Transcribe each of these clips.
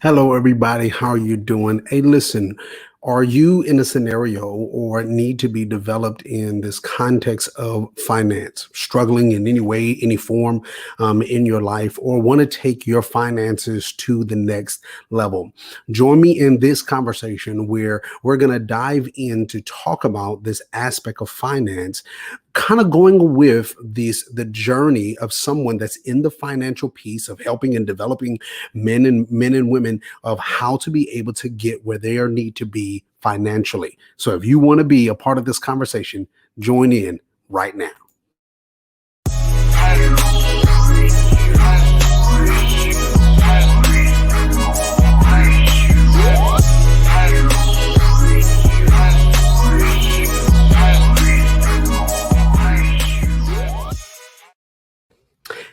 Hello, everybody. How are you doing? Hey, listen, are you in a scenario or need to be developed in this context of finance, struggling in any way, any form in your life, or want to take your finances to the next level? Join me in this conversation where we're going to dive in to talk about this aspect of finance, kind of going with the journey of someone that's in the financial piece of helping and developing men and women of how to be able to get where they are need to be financially. So if you want to be a part of this conversation, join in right now.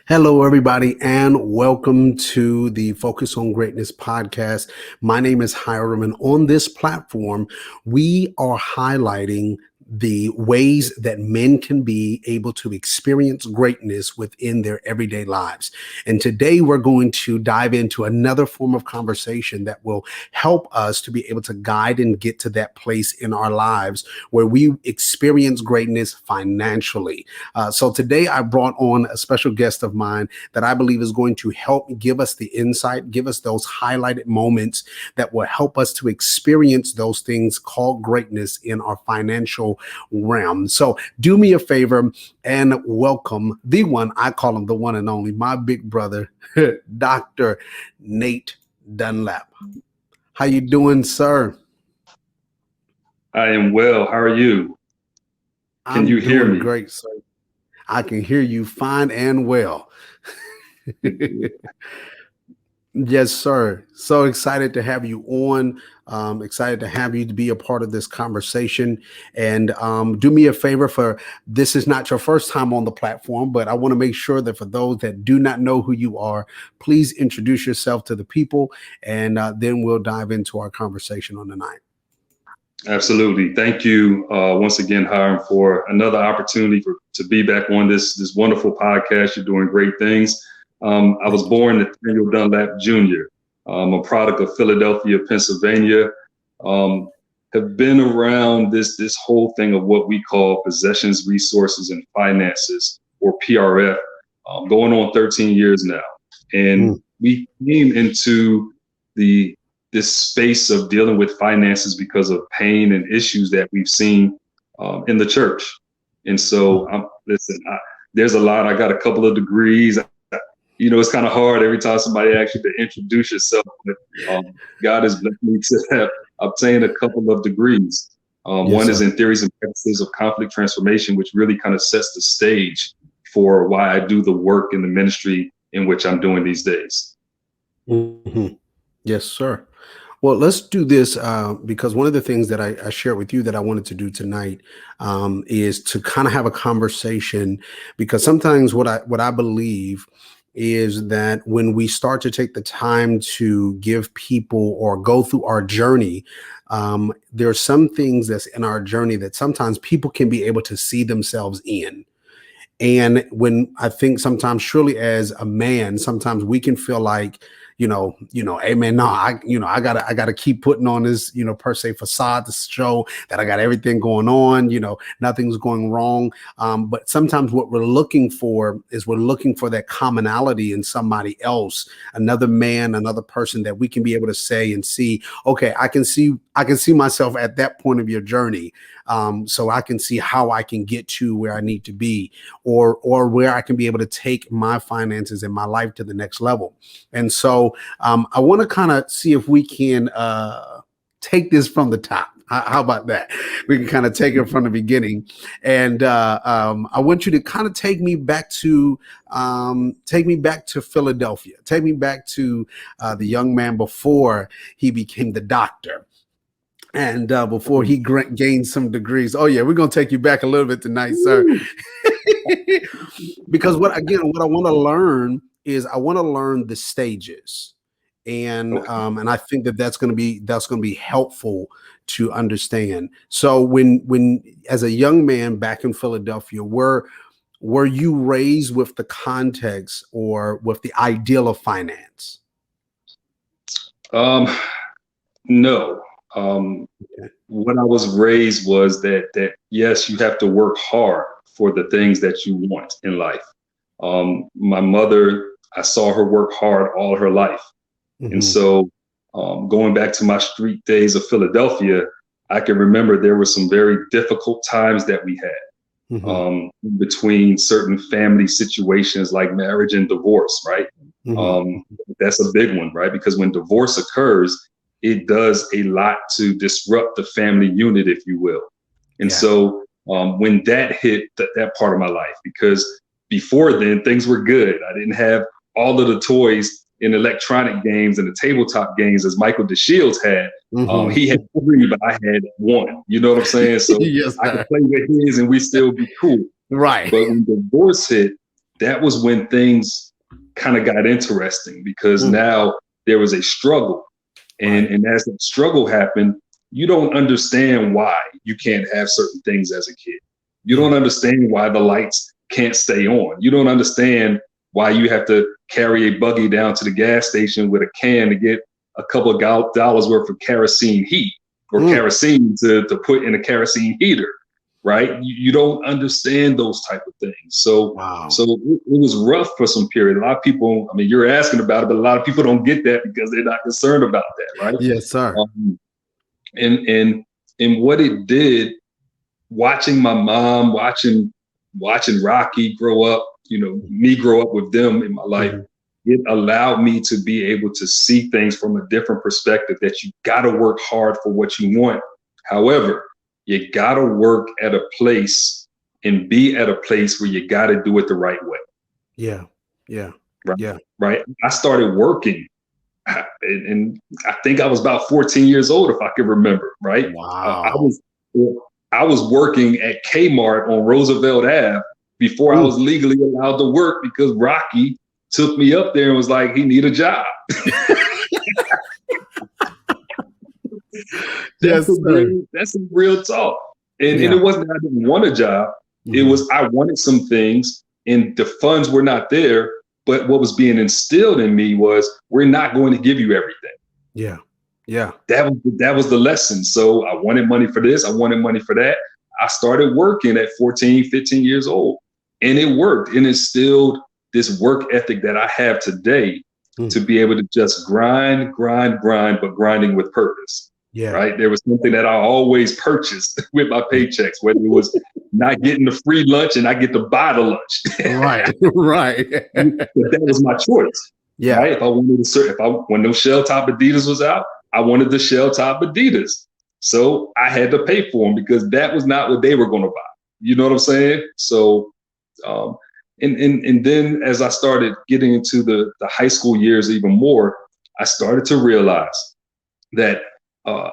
Hello, everybody, and welcome to the Focus on Greatness podcast. My name is Hiram, and on this platform, we are highlighting the ways that men can be able to experience greatness within their everyday lives. And today we're going to dive into another form of conversation that will help us to be able to guide and get to that place in our lives where we experience greatness financially. So today I brought on a special guest of mine that I believe is going to help give us the insight, give us those highlighted moments that will help us to experience those things called greatness in our financial realm. So do me a favor and welcome the one, I call him the one and only, my big brother, Dr. Nate Dunlap. How you doing, sir? I am well. How are you? Can you I'm hear doing me? great, sir. I can hear you fine and well. Yes, sir. So excited to have you on. Excited to have you to be a part of this conversation. And do me a favor for this is not your first time on the platform, but I want to make sure that for those that do not know who you are, please introduce yourself to the people, and then we'll dive into our conversation on the night. Absolutely. Thank you once again, Hiram, for another opportunity to be back on this wonderful podcast. You're doing great things. I was born Nathaniel Dunlap Jr. I'm a product of Philadelphia, Pennsylvania. Have been around this whole thing of what we call possessions, resources, and finances, or PRF, going on 13 years now. And we came into the this space of dealing with finances because of pain and issues that we've seen in the church. And so, listen, there's a lot. I got a couple of degrees. It's kind of hard every time somebody asks you to introduce yourself. But, God has blessed me to have obtained a couple of degrees. One is in theories and practices of conflict transformation, which really kind of sets the stage for why I do the work in the ministry in which I'm doing these days. Mm-hmm. Yes, sir. Well, let's do this because one of the things that I shared with you that I wanted to do tonight is to kind of have a conversation, because sometimes what I believe is that when we start to take the time to give people or go through our journey, there are some things that's in our journey that sometimes people can be able to see themselves in. And when I think sometimes, surely as a man, sometimes we can feel like, hey man, no, I gotta keep putting on this, per se facade to show that I got everything going on, nothing's going wrong. But sometimes what we're looking for is we're looking for that commonality in somebody else, another man, another person that we can be able to say and see, okay, I can see myself at that point of your journey. So I can see how I can get to where I need to be, or where I can be able to take my finances and my life to the next level. And so I want to kind of see if we can take this from the top. How about that? We can kind of take it from the beginning, and I want you to kind of take me back to Philadelphia. Take me back to the young man before he became the doctor. And before he gained some degrees. Oh yeah, we're gonna take you back a little bit tonight, sir. Because what I want to learn is I want to learn the stages, and I think that's going to be helpful to understand. So when as a young man back in Philadelphia, were you raised with the context or with the ideal of finance? Um, no. Um, Okay. what I was raised was that yes, you have to work hard for the things that you want in life. My mother, I saw her work hard all her life. And Hmm. so, going back to my street days of Philadelphia, I can remember there were some very difficult times that we had, Hmm. in between certain family situations like marriage and divorce, right? Hmm. Um, that's a big one, right? Because when divorce occurs, it does a lot to disrupt the family unit, if you will. And Yeah. so, when that hit that part of my life, because before then things were good. I didn't have all of the toys in electronic games and the tabletop games as Michael DeShields had. Hmm. He had three, but I had one. You know what I'm saying? So Yes, I sir. could play with his and we still be cool. Right. But when divorce hit, that was when things kind of got interesting because Mm. now there was a struggle. And, Right. and as that struggle happened, you don't understand why you can't have certain things as a kid. You Mm. don't understand why the lights can't stay on. You don't understand why you have to carry a buggy down to the gas station with a can to get a couple of dollars worth of kerosene heat or Mm. kerosene to put in a kerosene heater, right? You don't understand those type of things. So Wow. so it was rough for some period. A lot of people, I mean, you're asking about it, but a lot of people don't get that because they're not concerned about that, right? Yes, sir. Um, and what it did, watching my mom, watching Rocky grow up, me grow up with them in my life, Mhm. it allowed me to be able to see things from a different perspective that you got to work hard for what you want. However, you got to work at a place and be at a place where you got to do it the right way. Yeah. Yeah. Right. Yeah. Right. I started working and I think I was about 14 years old, if I can remember, right? I Wow. was I was working at Kmart on Roosevelt Ave before I Mm. was legally allowed to work because Rocky took me up there and was like, he need a job. Yes, sir. That's some real talk. And Yeah. it wasn't that I didn't want a job. It Hmm. was I wanted some things and the funds were not there. But what was being instilled in me was we're not going to give you everything. Yeah. Yeah. That was the lesson. So I wanted money for this. I wanted money for that. I started working at 14, 15 years old and it worked and instilled this work ethic that I have today Mm. to be able to just grind, grind, grind, but grinding with purpose. Yeah. Right. There was something that I always purchased with my Yeah. paychecks, whether it was not getting the free lunch and I get to buy the lunch. Right. Right. But that was my choice. Yeah. Right. When those shell top Adidas was out, I wanted the shell top Adidas. So I had to pay for them because that was not what they were going to buy. You know what I'm saying? So, um, and then as I started getting into the high school years even more, I started to realize that uh,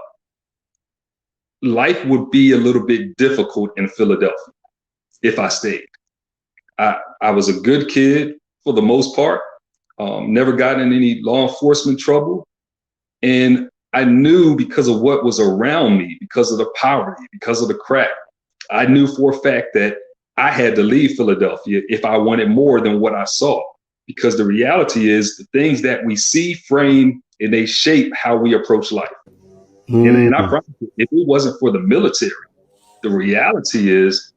life would be a little bit difficult in Philadelphia if I stayed. I was a good kid for the most part, never got in any law enforcement trouble. And I knew because of what was around me, because of the poverty, because of the crack, I knew for a fact that I had to leave Philadelphia if I wanted more than what I saw. Because the reality is the things that we see frame and they shape how we approach life. And I Mm. promise you, if it wasn't for the military, the reality is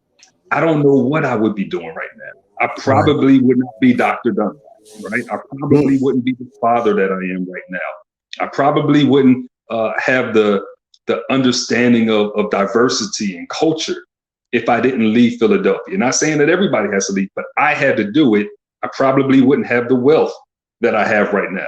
I don't know what I would be doing right now. I Right. probably would not be Dr. Dunlap, right? I Mm. probably wouldn't be the father that I am right now. I probably wouldn't have the understanding of diversity and culture if I didn't leave Philadelphia. Not saying that everybody has to leave, but I had to do it. I probably wouldn't have the wealth that I have right now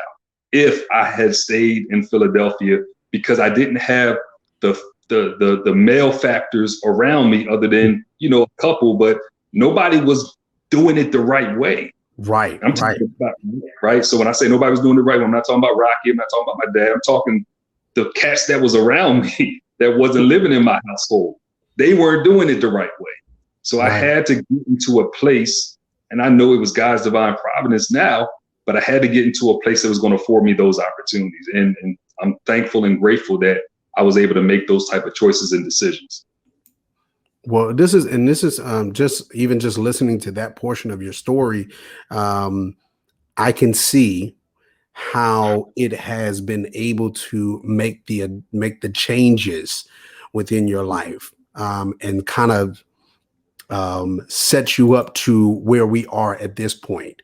if I had stayed in Philadelphia because I didn't have the the male factors around me other than a couple, but nobody was doing it the right way. Right. I'm Right. talking about, right. So when I say nobody was doing it right, I'm not talking about Rocky. I'm not talking about my dad. I'm talking the cats that was around me that wasn't living in my household. They weren't doing it the right way. So I Right. had to get into a place, and I know it was God's divine providence now, but I had to get into a place that was going to afford me those opportunities. And I'm thankful and grateful that I was able to make those type of choices and decisions. Well, this is just listening to that portion of your story. I can see how it has been able to make the changes within your life, and kind of set you up to where we are at this point.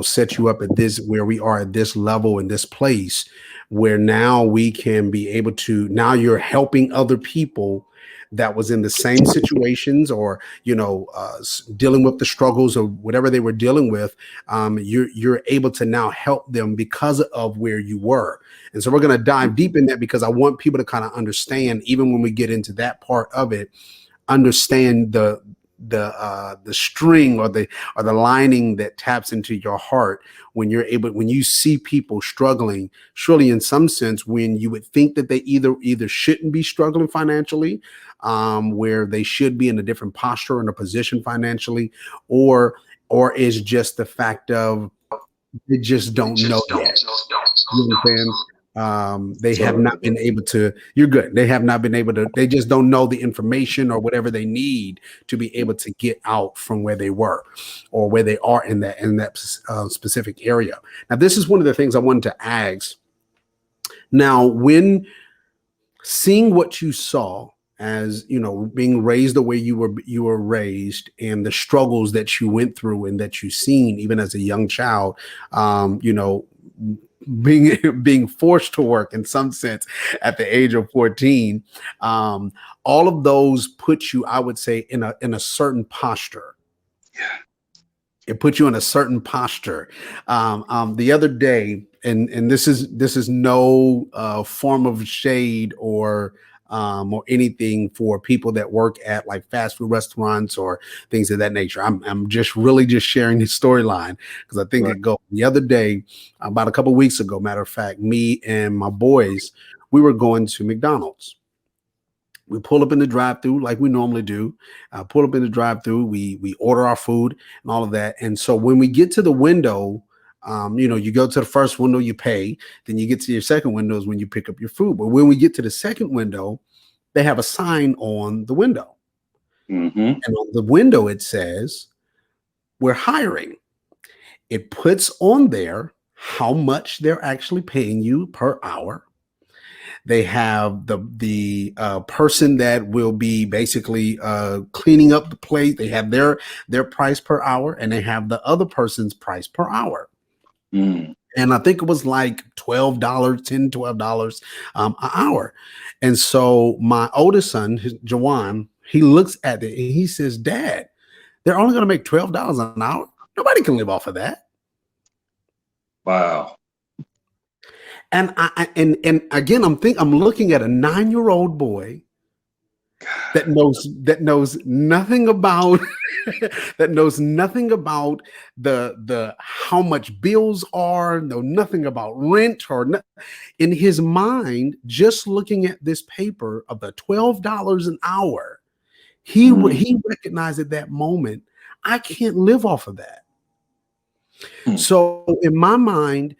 Set you up at this where we are at this level in this place, where now we can be able to, now you're helping other people that was in the same situations, or dealing with the struggles or whatever they were dealing with. You're able to now help them because of where you were. And so we're going to dive deep in that, because I want people to kind of understand, even when we get into that part of it, understand the string, or the lining that taps into your heart when you see people struggling. Surely, in some sense, when you would think that they either shouldn't be struggling financially, where they should be in a different posture and a position financially, or is just the fact of they just don't know yet. You know what I'm saying? They have Sorry not about been that. able to, you're good. They have not been able to, they just don't know the information or whatever they need to be able to get out from where they were, or where they are in that specific area. Now, this is one of the things I wanted to ask. Now, when seeing what you saw, as being raised the way you were raised, and the struggles that you went through and that you've seen even as a young child, being being forced to work in some sense at the age of 14, all of those put you, I would say, in a certain posture. It puts you in a certain posture. The other day, and this is no form of shade or anything for people that work at like fast food restaurants or things of that nature. I'm just really just sharing this storyline because I think Right. it goes. The other day, about a couple of weeks ago, matter of fact, me and my boys, we were going to McDonald's. We pull up in the drive-through like we normally do. Pull up in the drive-through. We order our food and all of that. And so when we get to the window, you go to the first window, you pay. Then you get to your second window is when you pick up your food. But when we get to the second window, they have a sign on the window, Mm-hmm. and on the window it says, "We're hiring." It puts on there how much they're actually paying you per hour. They have the person that will be basically cleaning up the plate. They have their price per hour, and they have the other person's price per hour. Mm. And I think it was like $12, $10, $12 an hour. And so my oldest son, Jawan, he looks at it and he says, "Dad, they're only going to make $12 an hour. Nobody can live off of that." Wow. And again, I'm looking at a 9-year-old boy that knows nothing about that knows nothing about the how much bills are, know nothing about rent in his mind, just looking at this paper of the $12 an hour. Mm. He recognized at that moment, I can't live off of that. Mm. So in my mind,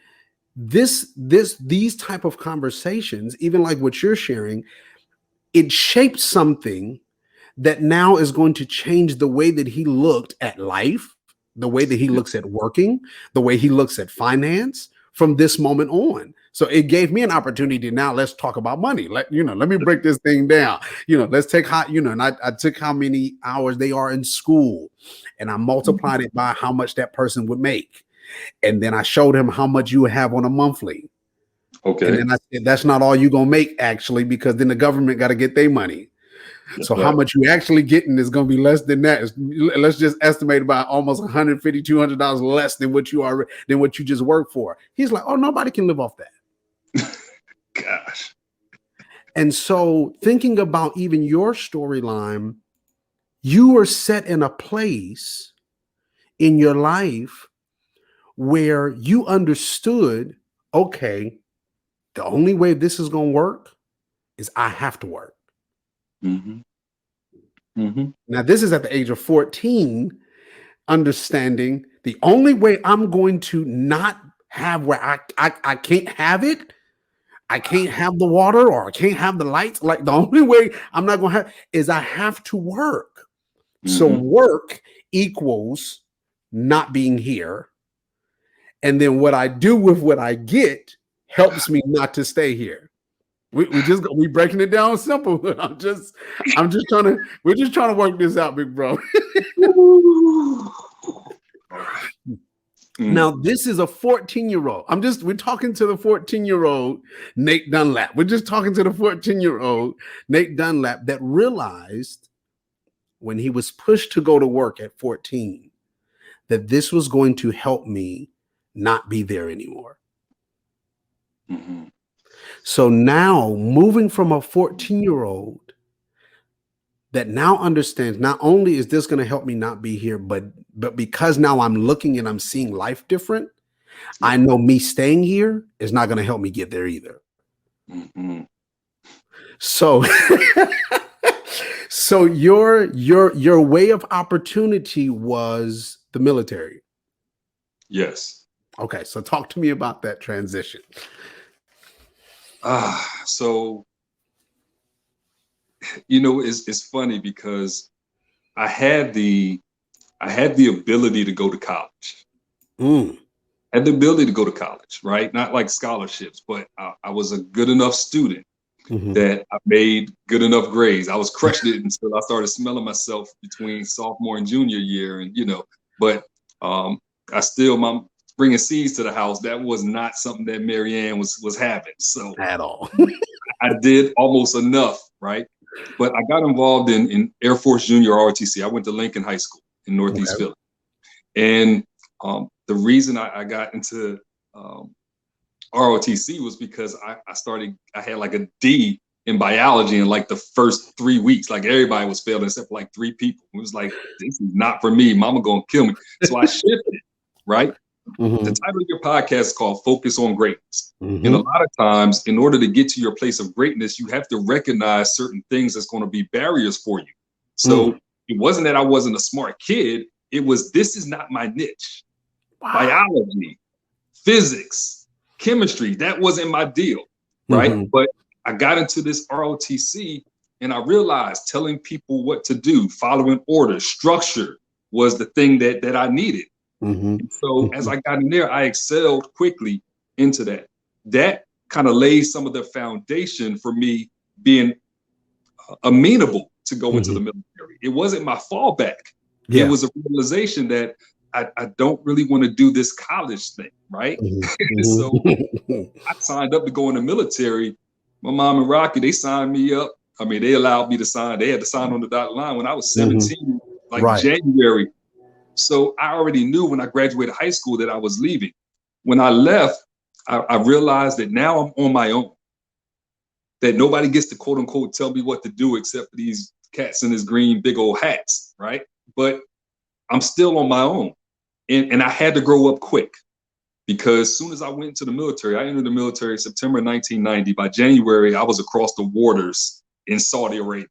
these type of conversations, even like what you're sharing, it shaped something that now is going to change the way that he looked at life, the way that he looks at working, the way he looks at finance from this moment on. So it gave me an opportunity. Now let's talk about money. Let me break this thing down. Let's take and I took how many hours they are in school, and I multiplied it by how much that person would make. And then I showed him how much you would have on a monthly. And Okay. then I said, that's not all you're gonna make, actually, because then the government got to get their money. So how Right. much you actually getting is going to be less than that. Let's just estimate about almost $150, $200 less than what you just worked for. He's like, "Oh, nobody can live off that." Gosh. And so thinking about even your storyline, you were set in a place in your life where you understood, okay, the only way this is going to work is I have to work. Mm-hmm. Mm-hmm. Now, this is at the age of 14, understanding the only way I'm going to not have where I can't have it, I can't have the water, or I can't have the lights. Like, the only way I'm not going to have is I have to work. So Mm-hmm. work equals not being here. And then what I do with what I get helps me not to stay here. We breaking it down simple. We're just trying to work this out, big bro. Now, this is a 14-year-old. We're talking to the 14-year-old Nate Dunlap. We're just talking to the 14-year-old Nate Dunlap that realized when he was pushed to go to work at 14 that this was going to help me not be there anymore. Mm-hmm. So now, moving from a 14-year-old that now understands not only is this going to help me not be here, but because now I'm looking and I'm seeing life different, I know me staying here is not going to help me get there either. Mm-hmm. So, so your way of opportunity was the military. Yes. Okay, so talk to me about that transition. So, you know, it's funny because I had the ability to go to college. Mm. I had the ability to go to college, right? Not like scholarships, but I was a good enough student that I made good enough grades. I was crushing it until I started smelling myself between sophomore and junior year, and but I still bringing seeds to the house. That was not something that Marianne was having. So at all. I did almost enough, right? But I got involved in Air Force Junior ROTC. I went to Lincoln High School in Northeast Philly. And the reason I got into ROTC was because I had like a D in biology in like the first 3 weeks. Like everybody was failing except for like 3 people. It was like, this is not for me. Mama gonna kill me. So I shifted, right? The title of your podcast is called Focus on Greatness. And a lot of times, in order to get to your place of greatness, you have to recognize certain things that's going to be barriers for you. So it wasn't that I wasn't a smart kid. It was, this is not my niche. Wow. Biology, physics, chemistry, that wasn't my deal, right? But I got into this ROTC and I realized telling people what to do, following orders, structure was the thing that I needed. And so as I got in there, I excelled quickly into that. That kind of laid some of the foundation for me being amenable to go into the military. It wasn't my fallback. It was a realization that I don't really want to do this college thing, right? So I signed up to go in the military. My mom and Rocky, they signed me up. I mean, they allowed me to sign. They had to sign on the dotted line when I was 17, January. So I already knew when I graduated high school that I was leaving. When I left, I realized that now I'm on my own. That nobody gets to quote unquote tell me what to do except for these cats in this green big old hats, right? But I'm still on my own. And I had to grow up quick because as soon as I went into the military, I entered the military in September 1990. By January, I was across the waters in Saudi Arabia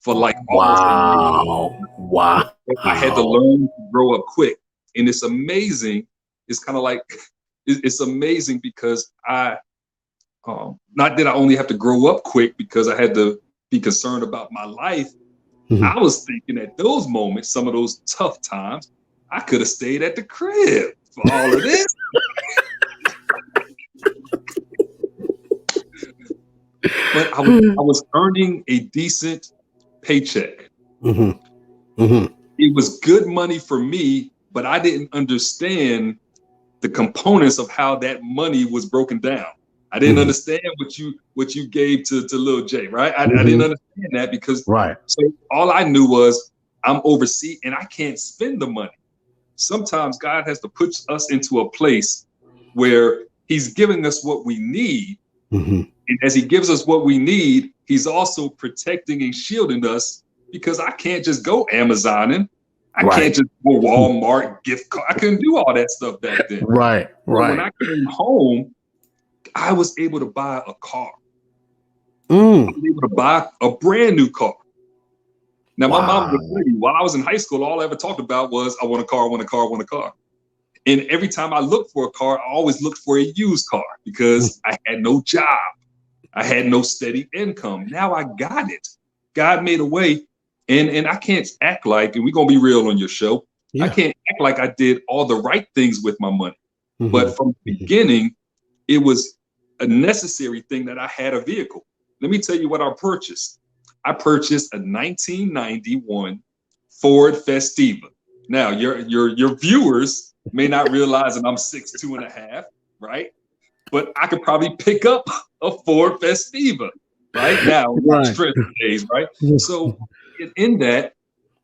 for like almost a year. Wow. I had to learn to grow up quick. And it's amazing. It's kind of like, it's amazing because not that I only have to grow up quick because I had to be concerned about my life. I was thinking at those moments, some of those tough times, I could have stayed at the crib for all of this. But I was earning a decent paycheck. It was good money for me, but I didn't understand the components of how that money was broken down. I didn't understand what you gave to Lil J, right? I didn't understand that because so all I knew was I'm overseas and I can't spend the money. Sometimes God has to put us into a place where he's giving us what we need. And as he gives us what we need, he's also protecting and shielding us because I can't just go Amazoning. I can't just go Walmart, gift card. I couldn't do all that stuff back then. So when I came home, I was able to buy a car. I was able to buy a brand new car. Now, my mom would tell you, while I was in high school, all I ever talked about was, I want a car, I want a car, I want a car. And every time I looked for a car, I always looked for a used car because I had no job. I had no steady income. Now I got it. God made a way. And I can't act like, and we're going to be real on your show, I can't act like I did all the right things with my money. But from the beginning, it was a necessary thing that I had a vehicle. Let me tell you what I purchased. I purchased a 1991 Ford Festiva. Now, your viewers may not realize that I'm 6'2.5", right? But I could probably pick up a Ford Festiva right now in my strength days, right? So in that,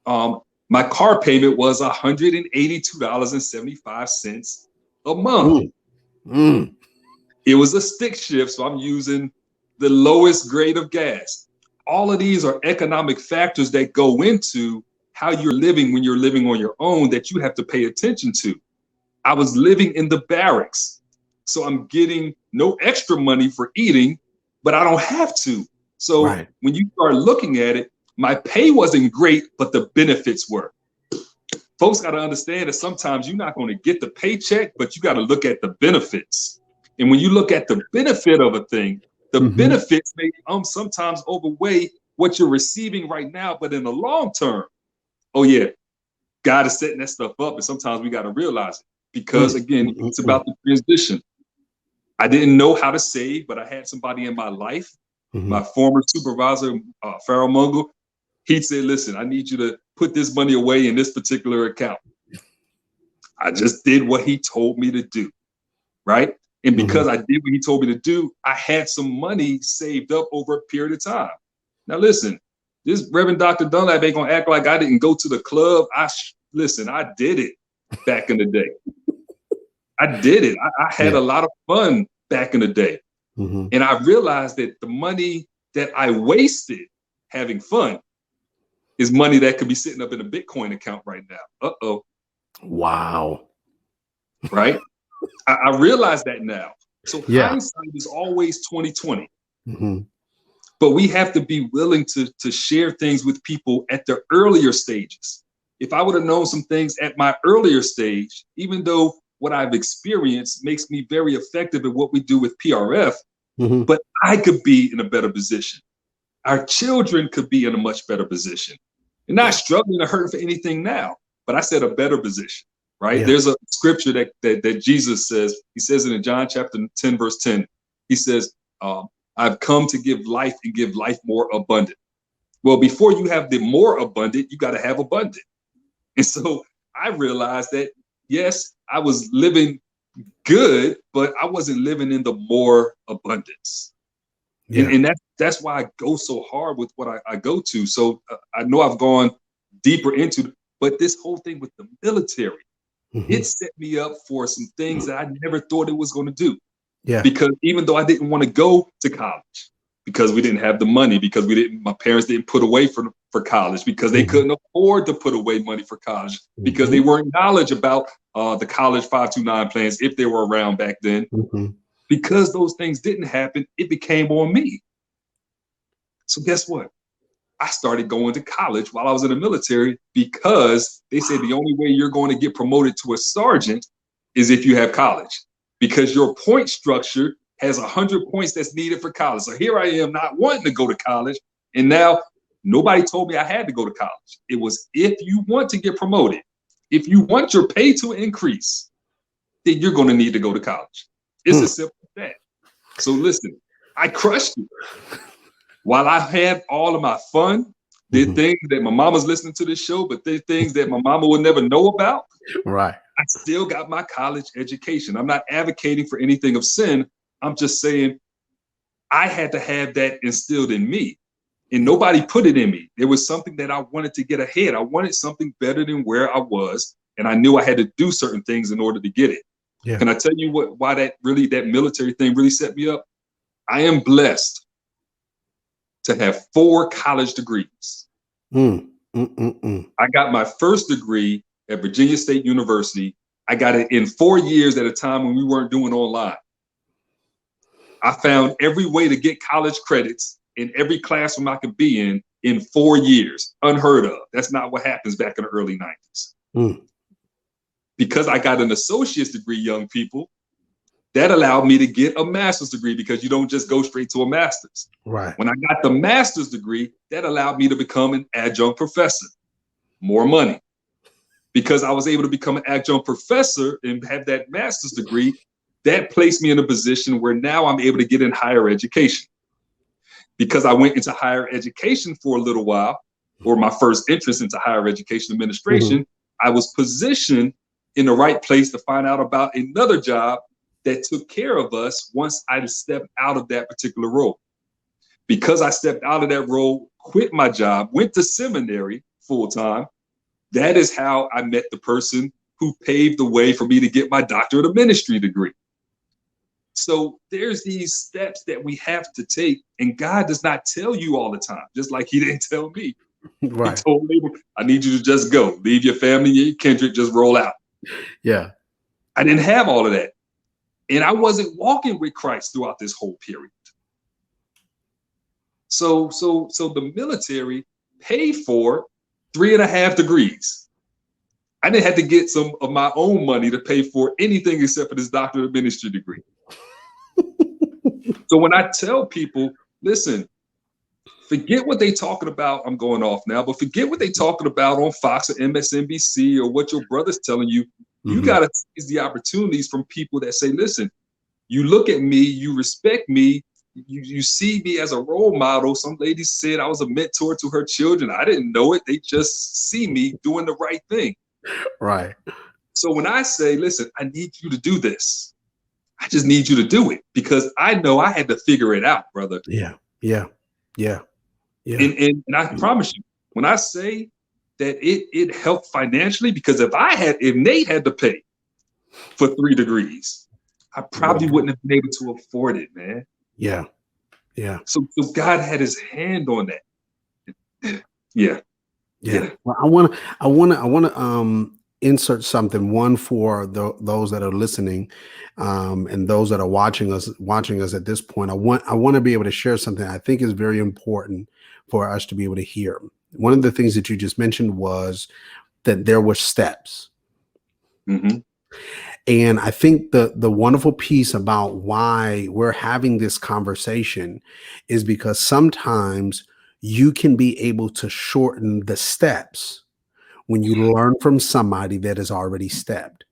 my car payment was $182.75 a month. It was a stick shift, so I'm using the lowest grade of gas. All of these are economic factors that go into how you're living when you're living on your own that you have to pay attention to. I was living in the barracks, so I'm getting no extra money for eating, but I don't have to. So when you start looking at it, my pay wasn't great, but the benefits were. Folks got to understand that sometimes you're not going to get the paycheck, but you got to look at the benefits. And when you look at the benefit of a thing, the benefits may sometimes overweigh what you're receiving right now. But in the long term, oh yeah, God is setting that stuff up. And sometimes we got to realize it because again, it's about the transition. I didn't know how to save, but I had somebody in my life, my former supervisor, Farrell Mungle. He said, listen, I need you to put this money away in this particular account. I just did what he told me to do, right? And because I did what he told me to do, I had some money saved up over a period of time. Now, listen, this Reverend Dr. Dunlap ain't gonna act like I didn't go to the club. Listen, I did it back in the day. I did it. I had a lot of fun back in the day. And I realized that the money that I wasted having fun is money that could be sitting up in a Bitcoin account right now. Uh-oh. Wow. Right? I realize that now. So hindsight is always 20/20. But we have to be willing to share things with people at the earlier stages. If I would have known some things at my earlier stage, even though what I've experienced makes me very effective at what we do with PRF, but I could be in a better position. Our children could be in a much better position. They're not struggling or hurting for anything now, but I said a better position. Right? There's a scripture that Jesus says, he says it in John chapter 10, verse 10. He says, I've come to give life and give life more abundant. Well, before you have the more abundant, you got to have abundant. And so I realized that, yes, I was living good, but I wasn't living in the more abundance. And that's why I go so hard with what I go to. So I know I've gone deeper into, but this whole thing with the military, it set me up for some things that I never thought it was going to do. Because even though I didn't want to go to college, because we didn't have the money, because my parents didn't put away for college, because they couldn't afford to put away money for college, because they weren't knowledgeable about the college 529 plans if they were around back then. Because those things didn't happen, it became on me. So guess what? I started going to college while I was in the military because they said the only way you're going to get promoted to a sergeant is if you have college, because your point structure has 100 points that's needed for college. So here I am not wanting to go to college. And now nobody told me I had to go to college. It was, if you want to get promoted, if you want your pay to increase, then you're going to need to go to college. It's as simple as that. So listen, I crushed it. While I had all of my fun, did things that my mama's listening to this show, but did things that my mama would never know about. Right. I still got my college education. I'm not advocating for anything of sin. I'm just saying I had to have that instilled in me, and nobody put it in me. There was something that I wanted to get ahead. I wanted something better than where I was, and I knew I had to do certain things in order to get it. Can I tell you why that military thing really set me up? I am blessed to have 4 college degrees. I got my first degree at Virginia State University. I got it in 4 years at a time when we weren't doing online. I found every way to get college credits in every classroom I could be in 4 years. Unheard of. That's not what happens back in the early 90s. Because I got an associate's degree, young people, that allowed me to get a master's degree, because you don't just go straight to a master's. Right. When I got the master's degree, that allowed me to become an adjunct professor. More money. because I was able to become an adjunct professor and have that master's degree. That placed me in a position where now I'm able to get in higher education. Because I went into higher education for a little while, or my first entrance into higher education administration, I was positioned in the right place to find out about another job that took care of us once I stepped out of that particular role. Because I stepped out of that role, quit my job, went to seminary full time, that is how I met the person who paved the way for me to get my doctorate of ministry degree. So there's these steps that we have to take, and God does not tell you all the time, just like he didn't tell me. Right. He told me, I need you to just go, leave your family, your kindred, just roll out. Yeah. I didn't have all of that. And I wasn't walking with Christ throughout this whole period. So the military paid for 3.5 degrees. I didn't have to get some of my own money to pay for anything except for this doctorate of ministry degree. So when I tell people, listen, forget what they talking about. I'm going off now, but forget what they talking about on Fox or MSNBC or what your brother's telling you. You got to seize the opportunities from people that say, listen, you look at me, you respect me, you see me as a role model. Some lady said I was a mentor to her children. I didn't know it. They just see me doing the right thing. Right. So when I say, listen, I need you to do this, I just need you to do it because I know I had to figure it out, brother. Yeah. Yeah. Yeah. Yeah. And I promise you, when I say that it helped financially, because if Nate had to pay for 3 degrees, I probably wouldn't have been able to afford it, man. Yeah. Yeah. So God had his hand on that. Yeah. Well, I want to insert something, one for those that are listening, and those that are watching us at this point. I want to be able to share something I think is very important for us to be able to hear. One of the things that you just mentioned was that there were steps. And I think the wonderful piece about why we're having this conversation is because sometimes you can be able to shorten the steps when you learn from somebody that has already stepped.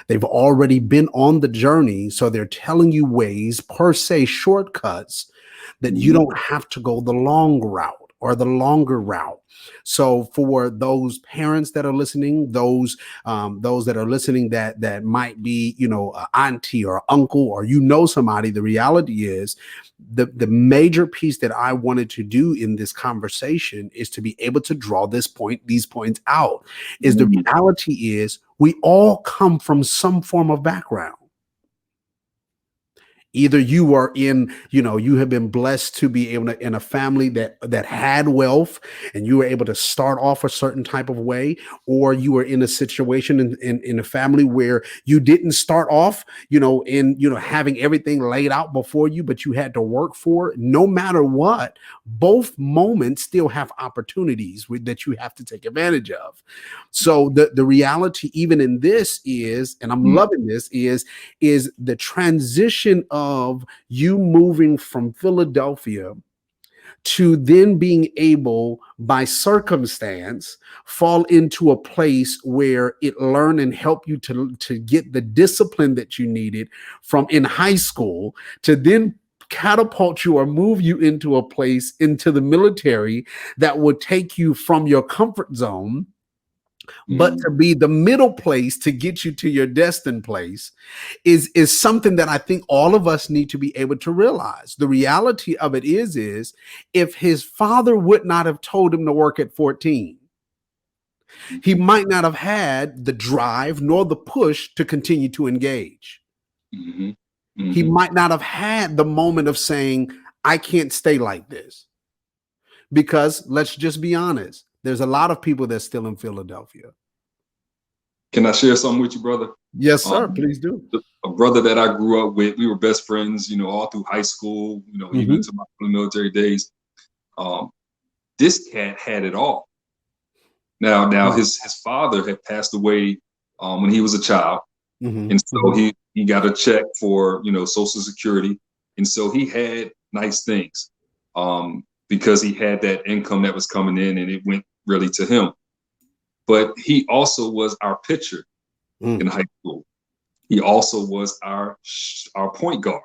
They've already been on the journey, so they're telling you ways, per se, shortcuts that you don't have to go the long route or the longer route. So for those parents that are listening, those that are listening that might be, auntie or uncle, or somebody, the reality is the major piece that I wanted to do in this conversation is to be able to draw these points out. Is the reality is we all come from some form of background. Either you are in, you have been blessed to be able to in a family that had wealth and you were able to start off a certain type of way, or you were in a situation in a family where you didn't start off, having everything laid out before you, but you had to work for it. No matter what, both moments still have opportunities that you have to take advantage of. So the reality, even in this is, and I'm loving this, is the transition of you moving from Philadelphia to then being able, by circumstance, fall into a place where it learn and help you to get the discipline that you needed from in high school, to then catapult you or move you into a place, into the military, that would take you from your comfort zone, but to be the middle place to get you to your destined place is something that I think all of us need to be able to realize. The reality of it is if his father would not have told him to work at 14, he might not have had the drive nor the push to continue to engage. He might not have had the moment of saying, I can't stay like this. Because let's just be honest, there's a lot of people that's still in Philadelphia. Can I share something with you, brother? Yes, sir. Please do. A brother that I grew up with, we were best friends, all through high school, even to my military days. This cat had it all. Now his father had passed away when he was a child. And so he got a check for, Social Security. And so he had nice things because he had that income that was coming in and it went really to him. but he also was our pitcher in high school. He also was our point guard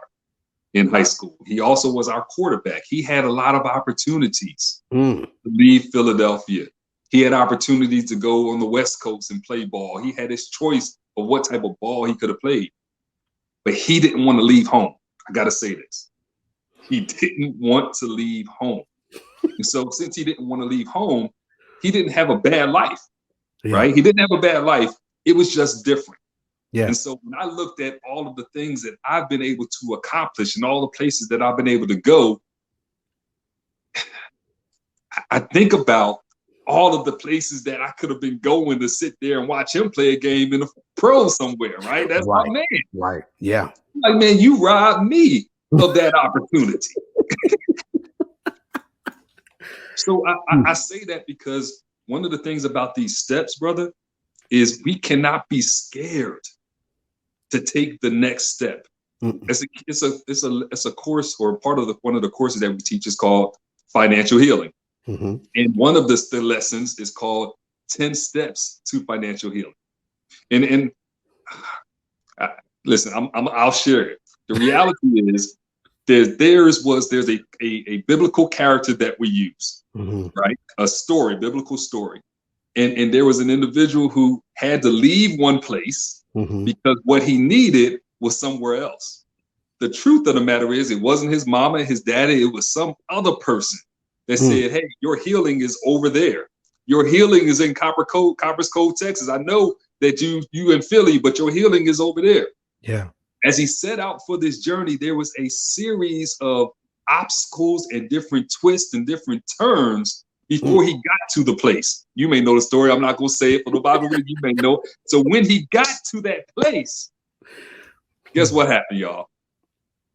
in high school. He also was our quarterback. He had a lot of opportunities to leave Philadelphia. He had opportunities to go on the West Coast and play ball. He had his choice of what type of ball he could have played. But he didn't want to leave home. I got to say this. He didn't want to leave home. And so since he didn't want to leave home, he didn't have a bad life, right? He didn't have a bad life. It was just different. Yeah. And so when I looked at all of the things that I've been able to accomplish and all the places that I've been able to go, I think about all of the places that I could have been going to sit there and watch him play a game in a pro somewhere, right? That's my man. Right. Yeah. Like, man, you robbed me of that opportunity. So I say that because one of the things about these steps, brother, is we cannot be scared to take the next step. It's a course, or part of one of the courses that we teach is called financial healing. And one of the lessons is called 10 steps to financial healing. And listen, I'll share it. The reality is there's a biblical character that we use, right? A story, biblical story. And there was an individual who had to leave one place because what he needed was somewhere else. The truth of the matter is it wasn't his mama and his daddy. It was some other person that said, hey, your healing is over there. Your healing is in Coppers Cove, Texas. I know that you in Philly, but your healing is over there. Yeah. As he set out for this journey, there was a series of obstacles and different twists and different turns before he got to the place. You may know the story. I'm not going to say it for the Bible reading. You may know. So when he got to that place, guess what happened, y'all?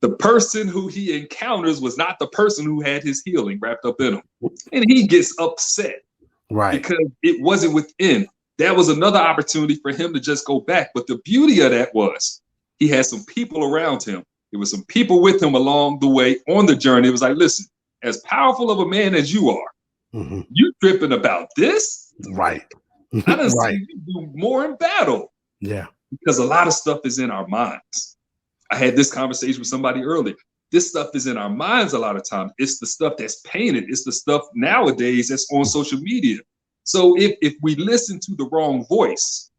The person who he encounters was not the person who had his healing wrapped up in him. And he gets upset. Right. Because it wasn't within. That was another opportunity for him to just go back. But the beauty of that was he had some people around him. There was some people with him along the way on the journey. It was like, listen, as powerful of a man as you are, you tripping about this? Right. I done seen you do more in battle. Yeah. Because a lot of stuff is in our minds. I had this conversation with somebody earlier. This stuff is in our minds a lot of times. It's the stuff that's painted. It's the stuff nowadays that's on social media. So if we listen to the wrong voice,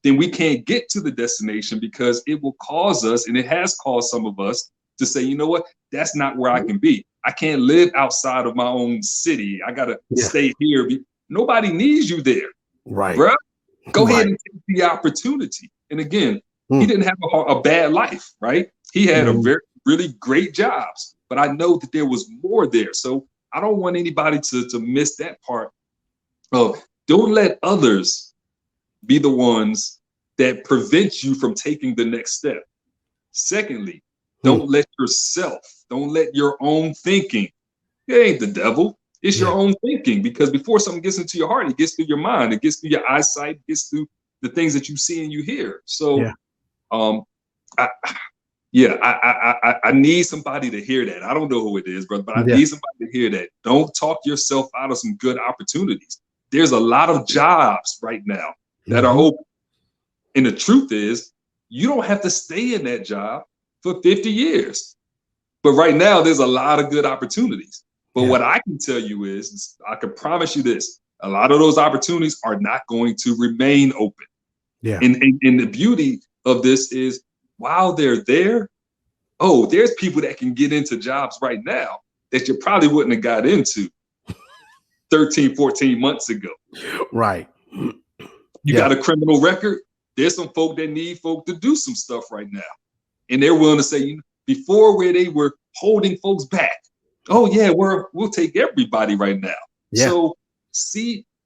then we can't get to the destination because it will cause us, and it has caused some of us to say, you know what, that's not where I can be. I can't live outside of my own city. I got to stay here. Nobody needs you there. Right. Bruh. Go ahead and take the opportunity. And again, he didn't have a bad life, right? He had really great jobs, but I know that there was more there. So I don't want anybody to miss that part of don't let others be the ones that prevent you from taking the next step. Secondly, don't let your own thinking. It ain't the devil. It's your own thinking, because before something gets into your heart, it gets through your mind, it gets through your eyesight, it gets through the things that you see and you hear. So, I need somebody to hear that. I don't know who it is, brother, but I need somebody to hear that. Don't talk yourself out of some good opportunities. There's a lot of jobs right now that are open. And the truth is, you don't have to stay in that job for 50 years. But right now, there's a lot of good opportunities. But what I can tell you is, I can promise you this, a lot of those opportunities are not going to remain open. Yeah. And the beauty of this is, while they're there, there's people that can get into jobs right now that you probably wouldn't have got into 13, 14 months ago. Right. You got a criminal record. There's some folk that need folk to do some stuff right now. And they're willing to say, before where they were holding folks back, we'll take everybody right now. Yeah. So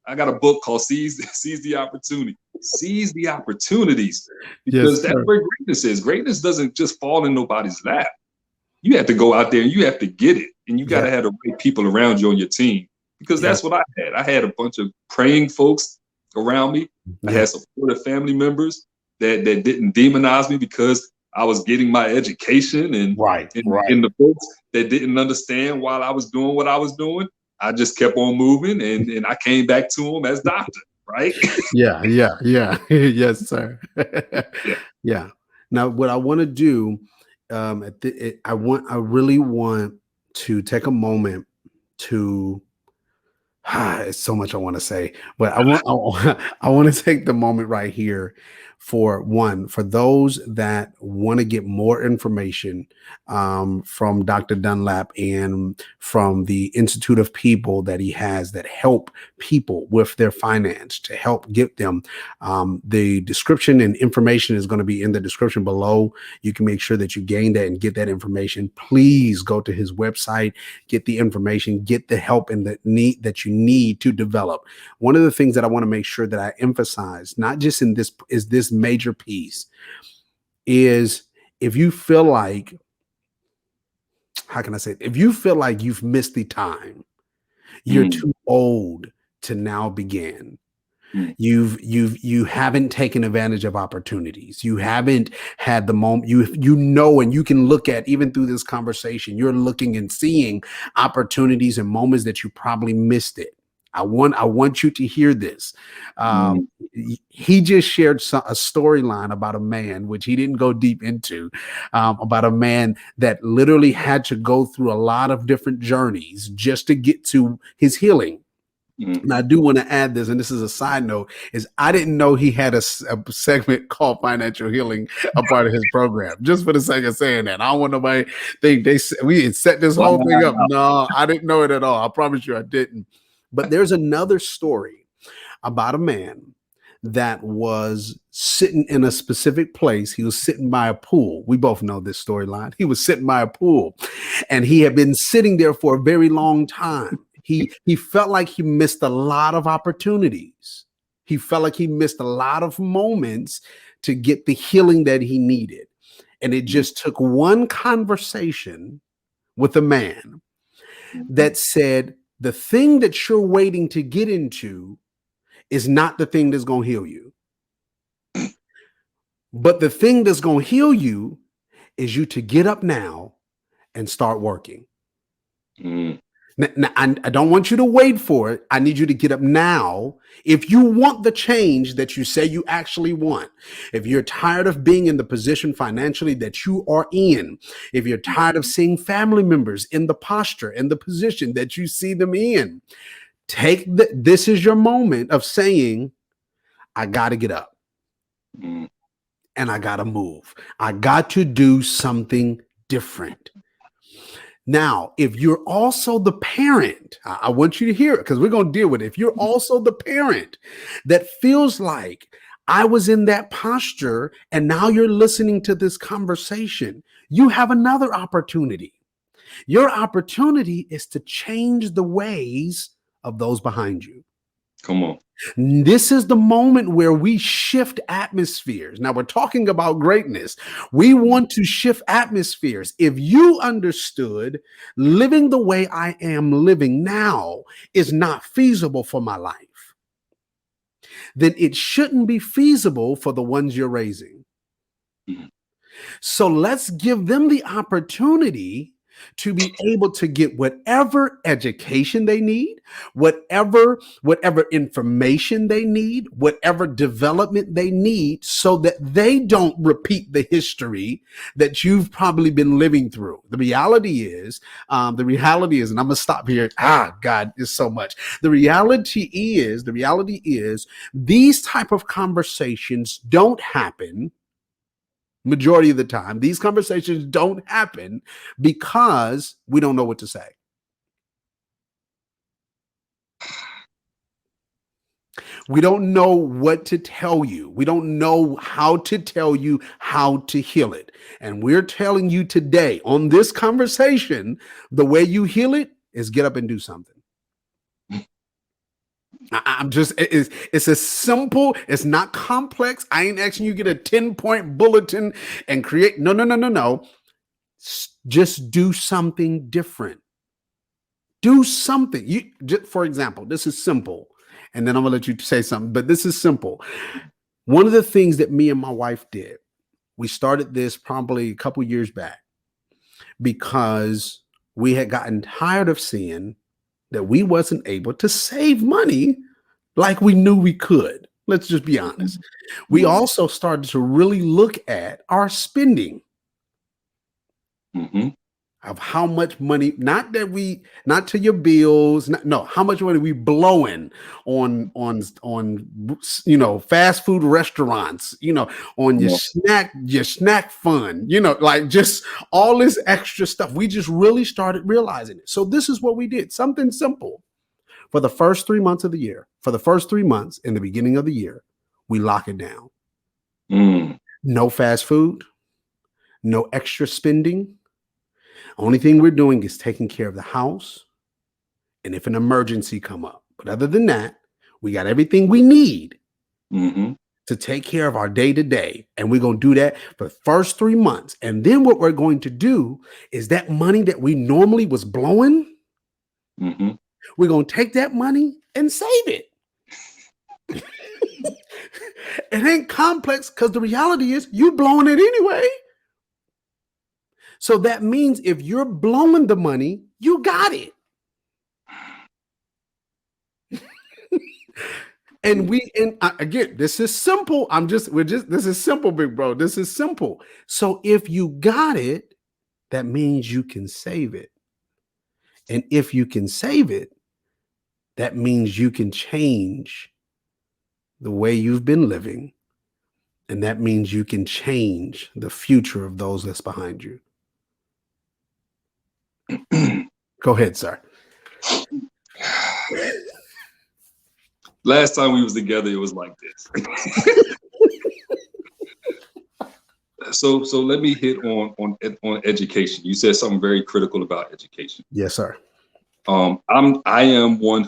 I got a book called Seize the Opportunity. Seize the opportunities, because that's where greatness is. Greatness doesn't just fall in nobody's lap. You have to go out there and you have to get it. And you got to have the right people around you on your team, because that's what I had. I had a bunch of praying folks around me. I had supportive family members that didn't demonize me because I was getting my education, and the folks that didn't understand while I was doing what I was doing, I just kept on moving, and I came back to them as doctor. right? Yeah, yeah, yeah. Yes, sir. Yeah. Yeah. Now, what I want to do, I really want to take a moment to it's so much I want to say, but I want to take the moment right here for those that want to get more information from Dr. Dunlap and from the Institute of People that he has that help people with their finance to help get them. The description and information is going to be in the description below. You can make sure that you gain that and get that information. Please go to his website, get the information, get the help and the need that you need to develop. One of the things that I want to make sure that I emphasize, not just in this major piece, is if you feel like, how can I say it? If you feel like you've missed the time, you're Mm, too old to now begin. mm, You haven't taken advantage of opportunities. You haven't had the moment. You know, and you can look at, even through this conversation, you're looking and seeing opportunities and moments that you probably missed it. I want you to hear this. mm, He just shared a storyline about a man, which he didn't go deep into, about a man that literally had to go through a lot of different journeys just to get to his healing. mm. And I do want to add this, and this is a side note, is I didn't know he had a segment called Financial Healing, a part of his program, just for the sake of saying that. I don't want nobody think we had set this whole thing up. Wow. No, I didn't know it at all. I promise you I didn't. But there's another story about a man that was sitting in a specific place. He was sitting by a pool. We both know this storyline. He was sitting by a pool and he had been sitting there for a very long time. He felt like he missed a lot of opportunities. He felt like he missed a lot of moments to get the healing that he needed. And it Mm, just took one conversation with a man mm, that said, the thing that you're waiting to get into is not the thing that's going to heal you. But the thing that's going to heal you is you to get up now and start working. mm, Now, I don't want you to wait for it. I need you to get up now. If you want the change that you say you actually want, if you're tired of being in the position financially that you are in, if you're tired of seeing family members in the posture and the position that you see them in, this is your moment of saying, I got to get up mm. and I got to move. I got to do something different. Now, if you're also the parent, I want you to hear it because we're going to deal with it. If you're also the parent that feels like I was in that posture and now you're listening to this conversation, you have another opportunity. Your opportunity is to change the ways of those behind you. Come on. This is the moment where we shift atmospheres. Now, we're talking about greatness. We want to shift atmospheres. If you understood living the way I am living now is not feasible for my life, then it shouldn't be feasible for the ones you're raising. Mm, So let's give them the opportunity to be able to get whatever education they need, whatever information they need, whatever development they need, so that they don't repeat the history that you've probably been living through. The reality is, and I'm gonna stop here. God, is so much. The reality is, these type of conversations don't happen majority of the time. These conversations don't happen because we don't know what to say. We don't know what to tell you. We don't know how to tell you how to heal it. And we're telling you today on this conversation, the way you heal it is get up and do something. I'm just, it's a simple, it's not complex. I ain't asking you to get a 10-point bulletin and create. No, no, no, no, no. Just do something different. Do something. For example, this is simple. And then I'm gonna let you say something, but this is simple. One of the things that me and my wife did, we started this probably a couple years back because we had gotten tired of seeing that we wasn't able to save money like we knew we could. Let's just be honest. We Mm-hmm. also started to really look at our spending Mm-hmm. of how much money, not to your bills, no, how much money we blowing on fast food restaurants, on your snack fund, like just all this extra stuff. We just really started realizing it. So this is what we did. Something simple. For the first 3 months of the year, for the first 3 months in the beginning of the year, we lock it down. Mm. No fast food, no extra spending. Only thing we're doing is taking care of the house and if an emergency come up. But other than that, we got everything we need Mm-hmm. to take care of our day to day. And we're going to do that for the first 3 months. And then what we're going to do is that money that we normally was blowing, Mm-hmm. we're going to take that money and save it. It ain't complex because the reality is you blowing it anyway. So that means if you're blowing the money, you got it. Again, this is simple. This is simple, big bro. This is simple. So if you got it, that means you can save it. And if you can save it, that means you can change the way you've been living. And that means you can change the future of those that's behind you. Go ahead, sir. Last time we was together, it was like this. So let me hit on education. You said something very critical about education. Yes, sir. I am one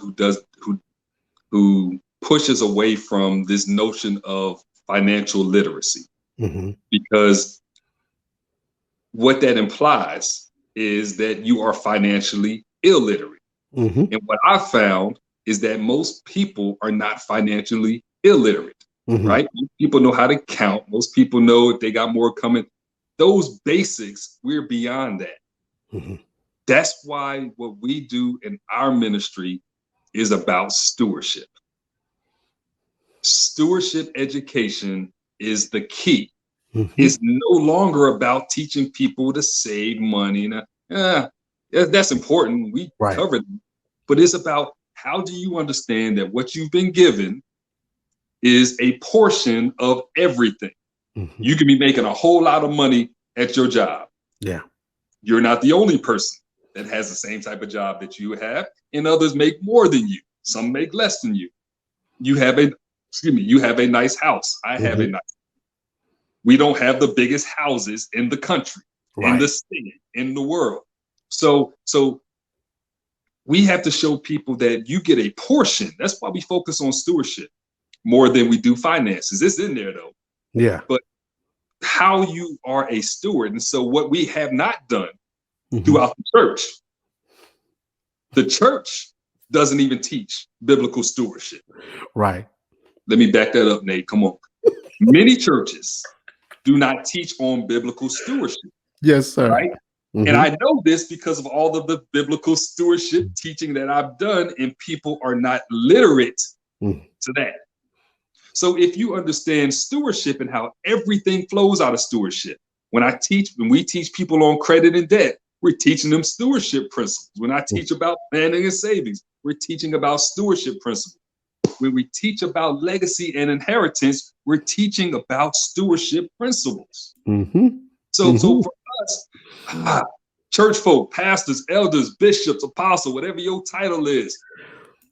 who pushes away from this notion of financial literacy, Mm-hmm. because what that implies is that you are financially illiterate. Mm-hmm. And what I found is that most people are not financially illiterate, Mm-hmm. right? Most people know how to count. Most people know if they got more coming. Those basics, we're beyond that. Mm-hmm. That's why what we do in our ministry is about stewardship. Stewardship education is the key. Mm-hmm. It's no longer about teaching people to save money. That's important. We covered it. But it's about, how do you understand that what you've been given is a portion of everything? Mm-hmm. You can be making a whole lot of money at your job. Yeah. You're not the only person that has the same type of job that you have, and others make more than you. Some make less than you. You have a nice house. I have a nice. We don't have the biggest houses in the country, in the state, in the world. So we have to show people that you get a portion. That's why we focus on stewardship more than we do finances. It's in there though. Yeah. But how you are a steward. And so what we have not done throughout the church doesn't even teach biblical stewardship. Right. Let me back that up, Nate. Come on. Many churches do not teach on biblical stewardship. Yes, sir. Right? Mm-hmm. And I know this because of all of the biblical stewardship teaching that I've done, and people are not literate to that. So if you understand stewardship and how everything flows out of stewardship, when we teach people on credit and debt, we're teaching them stewardship principles. When I teach about planning and savings, we're teaching about stewardship principles. When we teach about legacy and inheritance, we're teaching about stewardship principles. Mm-hmm. So for us, church folk, pastors, elders, bishops, apostles, whatever your title is,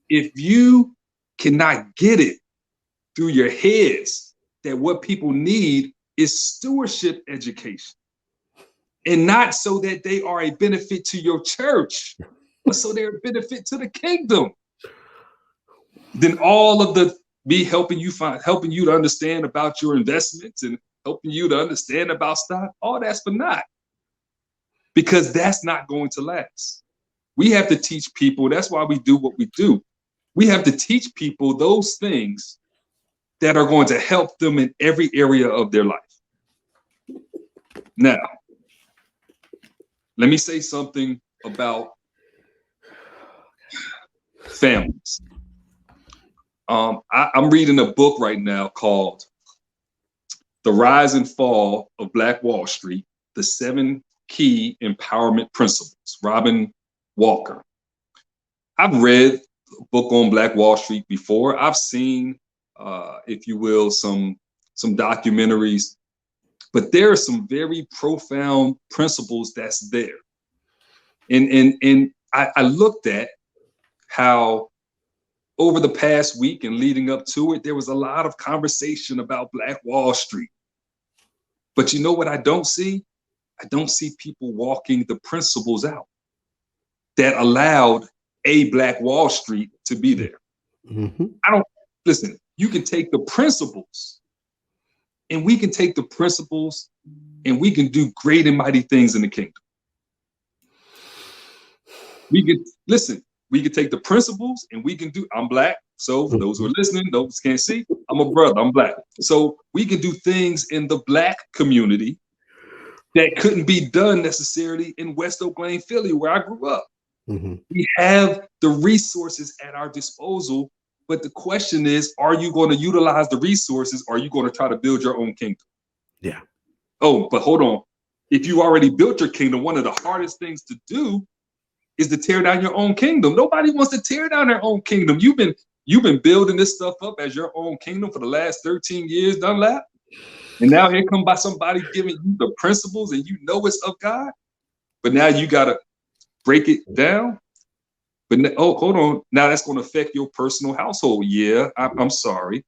if you cannot get it through your heads that what people need is stewardship education, and not so that they are a benefit to your church, but so they're a benefit to the kingdom, then all of the helping you to understand about your investments and helping you to understand about stock, all that's for naught, because that's not going to last. We have to teach people. That's why we do what we do. We have to teach people those things that are going to help them in every area of their life. Now, let me say something about families. I'm reading a book right now called The Rise and Fall of Black Wall Street, The 7 Key Empowerment Principles, Robin Walker. I've read a book on Black Wall Street before. I've seen, if you will, some documentaries, but there are some very profound principles that's there. And I looked at how over the past week and leading up to it, there was a lot of conversation about Black Wall Street. But you know what I don't see? I don't see people walking the principles out that allowed a Black Wall Street to be there. Listen, you can take the principles and we can take the principles and we can do great and mighty things in the kingdom. We can take the principles and we can do, I'm Black. So for those who are listening, those who can't see, I'm a brother, I'm Black. So we can do things in the Black community that couldn't be done necessarily in West Oak Lane, Philly, where I grew up. We have the resources at our disposal, but the question is, are you going to utilize the resources? Or are you going to try to build your own kingdom? Yeah. Oh, but hold on. If you already built your kingdom, one of the hardest things to do is to tear down your own kingdom. Nobody wants to tear down their own kingdom. You've been building this stuff up as your own kingdom for the last 13 years, Dunlap. And now here come by somebody giving you the principles and you know it's of God, but now you got to break it down. But hold on. Now that's going to affect your personal household. Yeah, I'm sorry.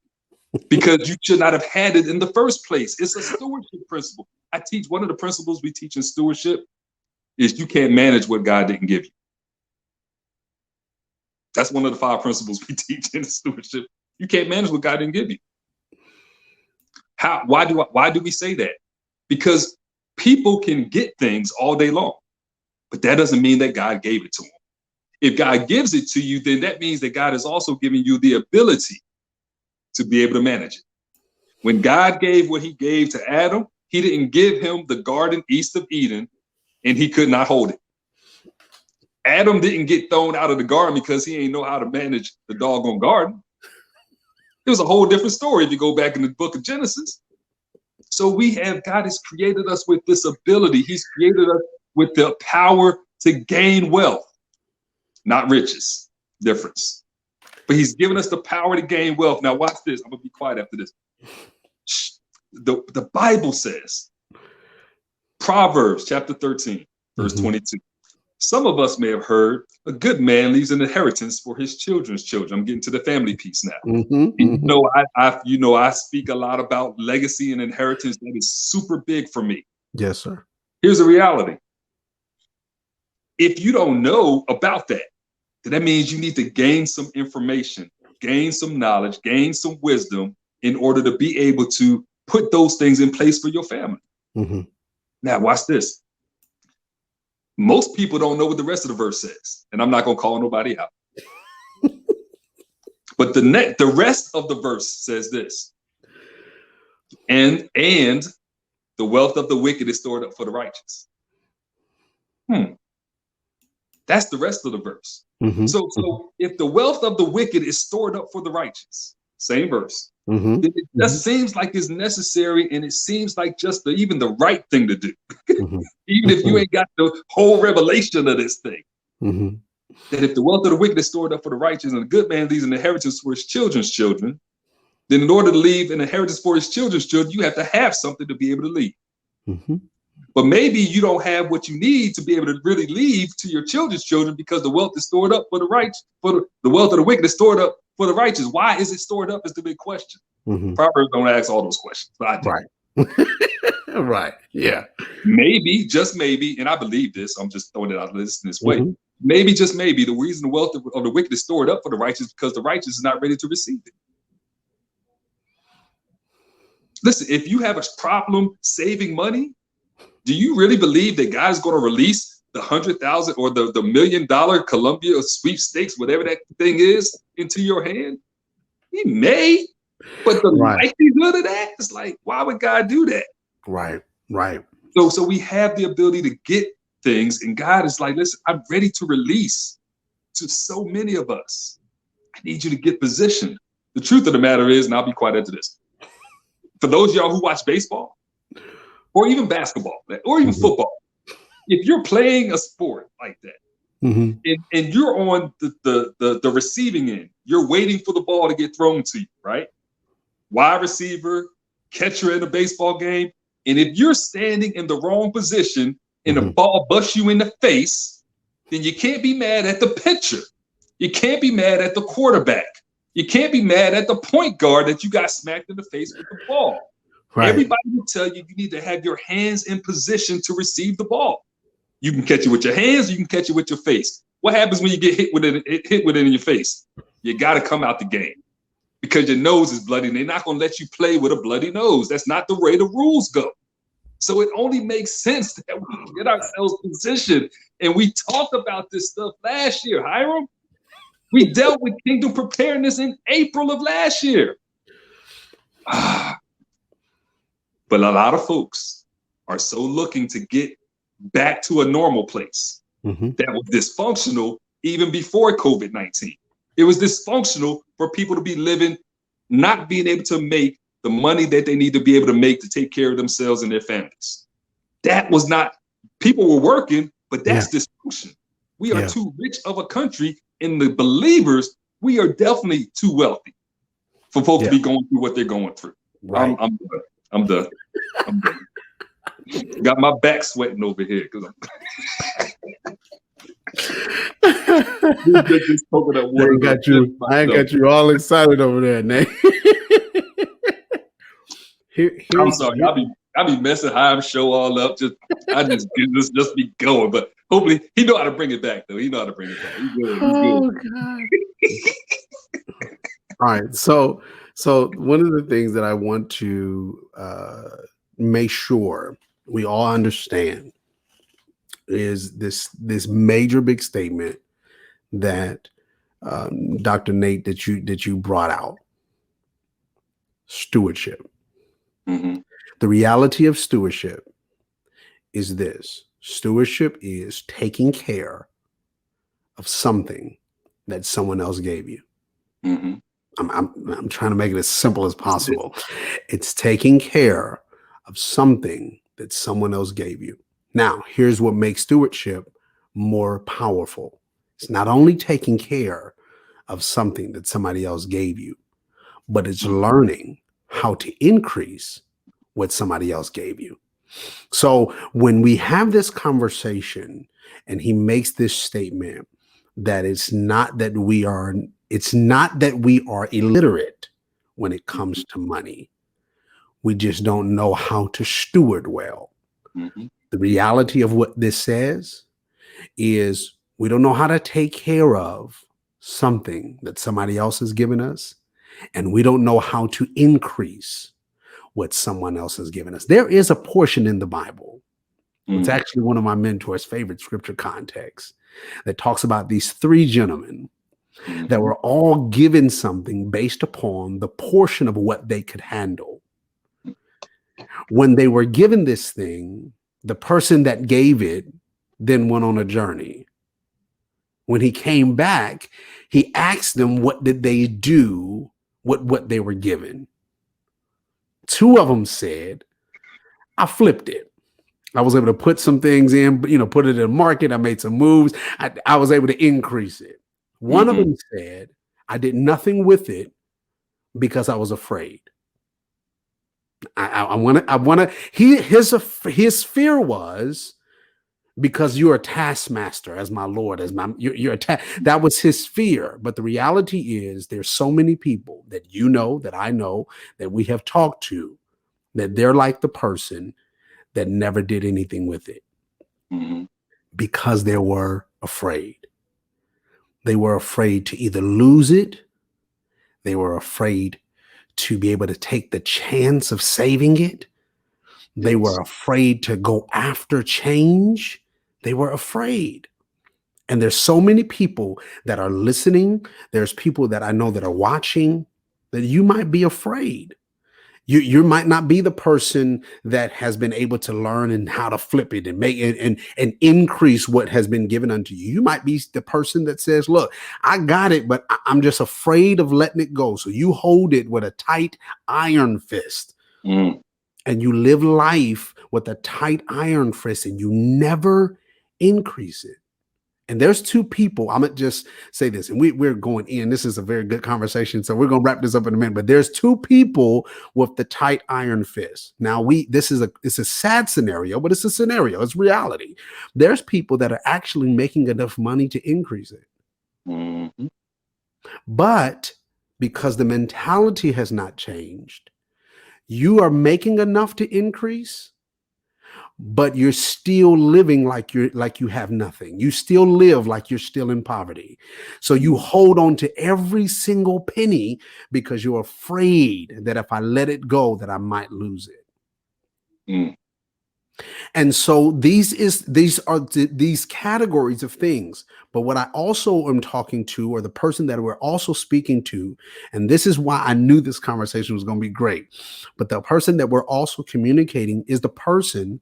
Because you should not have had it in the first place. It's a stewardship principle. I teach, one of the principles we teach in stewardship is you can't manage what God didn't give you. That's one of the 5 principles we teach in stewardship. You can't manage what God didn't give you. Why do we say that? Because people can get things all day long, but that doesn't mean that God gave it to them. If God gives it to you, then that means that God is also giving you the ability to be able to manage it. When God gave what he gave to Adam, he didn't give him the garden east of Eden and he could not hold it. Adam didn't get thrown out of the garden because he ain't know how to manage the doggone garden. It was a whole different story if you go back in the book of Genesis. So God has created us with this ability. He's created us with the power to gain wealth, not riches, difference. But he's given us the power to gain wealth. Now watch this. I'm gonna be quiet after this. The Bible says, Proverbs chapter 13, verse 22. Some of us may have heard a good man leaves an inheritance for his children's children. I'm getting to the family piece now. I speak a lot about legacy and inheritance. That is super big for me. Yes, sir. Here's the reality. If you don't know about that, then that means you need to gain some information, gain some knowledge, gain some wisdom in order to be able to put those things in place for your family. Now, watch this. Most people don't know what the rest of the verse says, and I'm not going to call nobody out. But the rest of the verse says this. And the wealth of the wicked is stored up for the righteous. That's the rest of the verse. So if the wealth of the wicked is stored up for the righteous, same verse, then it just seems like it's necessary, and it seems like just even the right thing to do. Even if you ain't got the whole revelation of this thing. That if the wealth of the wicked is stored up for the righteous and the good man leaves an inheritance for his children's children, then in order to leave an inheritance for his children's children, you have to have something to be able to leave. But maybe you don't have what you need to be able to really leave to your children's children because the wealth is stored up for the righteous. The wealth of the wicked is stored up for the righteous. Why is it stored up is the big question. Proverbs don't ask all those questions, but I do. Right. Right. Yeah. Maybe, just maybe, and I believe this, I'm just throwing it out this way. Maybe, just maybe, the reason the wealth of the wicked is stored up for the righteous is because the righteous is not ready to receive it. Listen, if you have a problem saving money, do you really believe that God is going to release the 100,000 or the $1 million Columbia sweepstakes, whatever that thing is, into your hand? He may, but the likelihood of that is like, why would God do that? Right. So we have the ability to get things, and God is like, listen, I'm ready to release to so many of us. I need you to get positioned. The truth of the matter is, and I'll be quiet after this, for those of y'all who watch baseball or even basketball or even football, if you're playing a sport like that, and you're on the receiving end, you're waiting for the ball to get thrown to you, right? Wide receiver, catcher in a baseball game. And if you're standing in the wrong position and the ball busts you in the face, then you can't be mad at the pitcher. You can't be mad at the quarterback. You can't be mad at the point guard that you got smacked in the face with the ball. Right. Everybody will tell you you need to have your hands in position to receive the ball. You can catch it with your hands, you can catch it with your face. What happens when you get hit with it in your face? You got to come out the game because your nose is bloody and they're not going to let you play with a bloody nose. That's not the way the rules go. So it only makes sense that we get ourselves positioned. And we talked about this stuff last year, Hiram. We dealt with kingdom preparedness in April of last year. But a lot of folks are so looking to get back to a normal place that was dysfunctional even before COVID-19. It was dysfunctional for people to be living, not being able to make the money that they need to be able to make to take care of themselves and their families. That was not, people were working, but that's dysfunction. We are too rich of a country, and the believers, we are definitely too wealthy for folks to be going through what they're going through. Right. I'm done. Got my back sweating over here because I ain't got you all excited over there, Nate. I'm sorry, I'll be messing Hiram's show all up. I just be going, but hopefully he know how to bring it back though. He know how to bring it back. He's good. God. All right, so one of the things that I want to make sure we all understand is this major big statement that Dr. Nate that you brought out: stewardship. The reality of stewardship is this: stewardship is taking care of something that someone else gave you. I'm trying to make it as simple as possible. It's taking care of something that someone else gave you. Now, here's what makes stewardship more powerful. It's not only taking care of something that somebody else gave you, but it's learning how to increase what somebody else gave you. So when we have this conversation and he makes this statement that it's not that we are illiterate when it comes to money. We just don't know how to steward well. The reality of what this says is we don't know how to take care of something that somebody else has given us, and we don't know how to increase what someone else has given us. There is a portion in the Bible. It's actually one of my mentor's favorite scripture contexts that talks about these three gentlemen that were all given something based upon the portion of what they could handle. When they were given this thing, the person that gave it then went on a journey. When he came back, he asked them, what did they do with what they were given? Two of them said, I flipped it. I was able to put some things in, put it in the market. I made some moves. I was able to increase it. One of them said, I did nothing with it because I was afraid. His fear was because you're a taskmaster as my Lord, that was his fear. But the reality is there's so many people that that I know, that we have talked to, that they're like the person that never did anything with it because they were afraid. They were afraid to either lose it. They were afraid to be able to take the chance of saving it. They were afraid to go after change. They were afraid. And there's so many people that are listening. There's people that I know that are watching, that you might be afraid. You might not be the person that has been able to learn and how to flip it and make it and increase what has been given unto you. You might be the person that says, look, I got it, but I'm just afraid of letting it go. So you hold it with a tight iron fist Mm. and you live life with a tight iron fist and you never increase it. And there's two people. I'm gonna just say this, and we're going in. This is a very good conversation, so we're gonna wrap this up in a minute. But there's two people with the tight iron fist. Now it's a sad scenario, but it's a scenario. It's reality. There's people that are actually making enough money to increase it, Mm-hmm. but because the mentality has not changed, you are making enough to increase, but you're still living like you have nothing. You still live like you're still in poverty. So you hold on to every single penny because you're afraid that if I let it go that I might lose it. Mm. And so these categories of things. But what I also am talking to, or the person that we're also speaking to, and this is why I knew this conversation was going to be great. But the person that we're also communicating is the person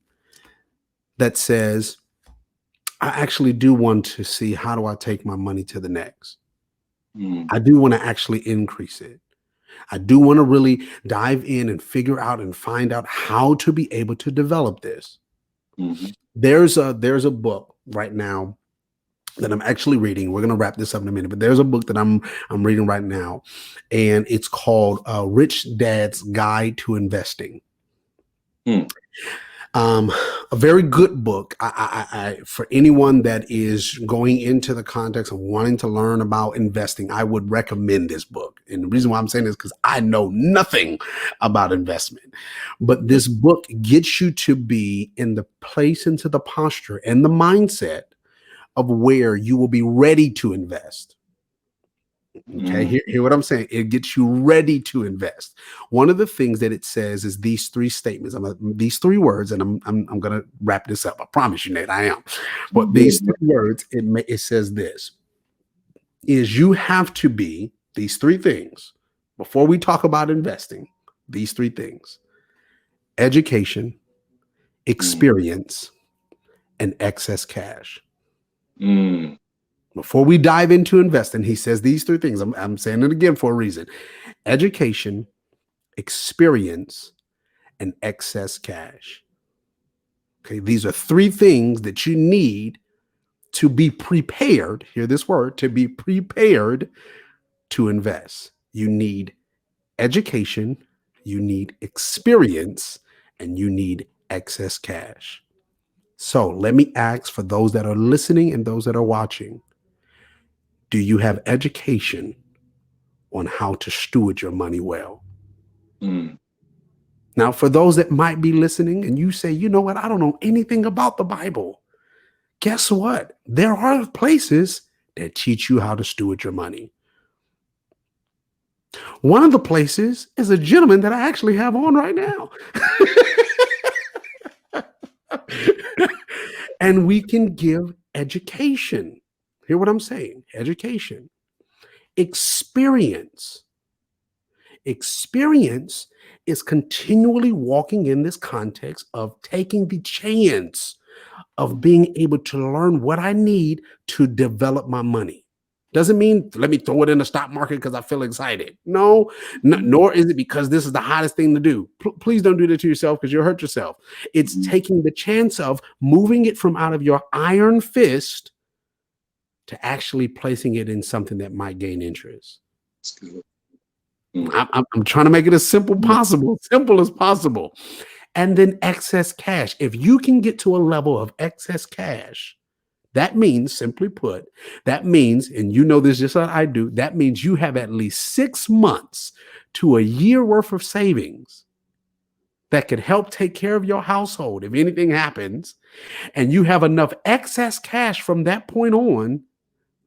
that says, I actually do want to see how do I take my money to the next. Mm. I do want to actually increase it. I do want to really dive in and figure out and find out how to be able to develop this. Mm-hmm. There's a book right now that I'm actually reading. We're going to wrap this up in a minute, but there's a book that I'm reading right now, and it's called Rich Dad's Guide to Investing. Mm. A very good book. For anyone that is going into the context of wanting to learn about investing, I would recommend this book. And the reason why I'm saying this is because I know nothing about investment, but this book gets you to be in the place, into the posture and the mindset of where you will be ready to invest. Okay, Mm. hear what I'm saying. It gets you ready to invest. One of the things that it says is these three statements. These three words, and I'm gonna wrap this up. I promise you, Nate, I am. But these Good. three words, it says this is you have to be these three things before we talk about investing. These three things: education, Mm. experience, and excess cash. Mm. Before we dive into investing, he says these three things. I'm saying it again for a reason: education, experience, and excess cash. Okay, these are three things that you need to be prepared. Hear this word: to be prepared to invest. You need education, you need experience, and you need excess cash. So let me ask for those that are listening and those that are watching: do you have education on how to steward your money well? Mm. Now, for those that might be listening and you say, you know what, I don't know anything about the Bible. Guess what? There are places that teach you how to steward your money. One of the places is a gentleman that I actually have on right now. And we can give education. Hear what I'm saying? Education, experience. Experience is continually walking in this context of taking the chance of being able to learn what I need to develop my money. Doesn't mean let me throw it in the stock market because I feel excited. No, nor is it because this is the hottest thing to do. Please don't do that to yourself because you'll hurt yourself. It's Mm. taking the chance of moving it from out of your iron fist to actually placing it in something that might gain interest. That's good. Mm. I'm trying to make it as simple as possible. And then excess cash. If you can get to a level of excess cash, that means, simply put, that means, and you know this just like I do, that means you have at least 6 months to a year worth of savings that could help take care of your household if anything happens. And you have enough excess cash from that point on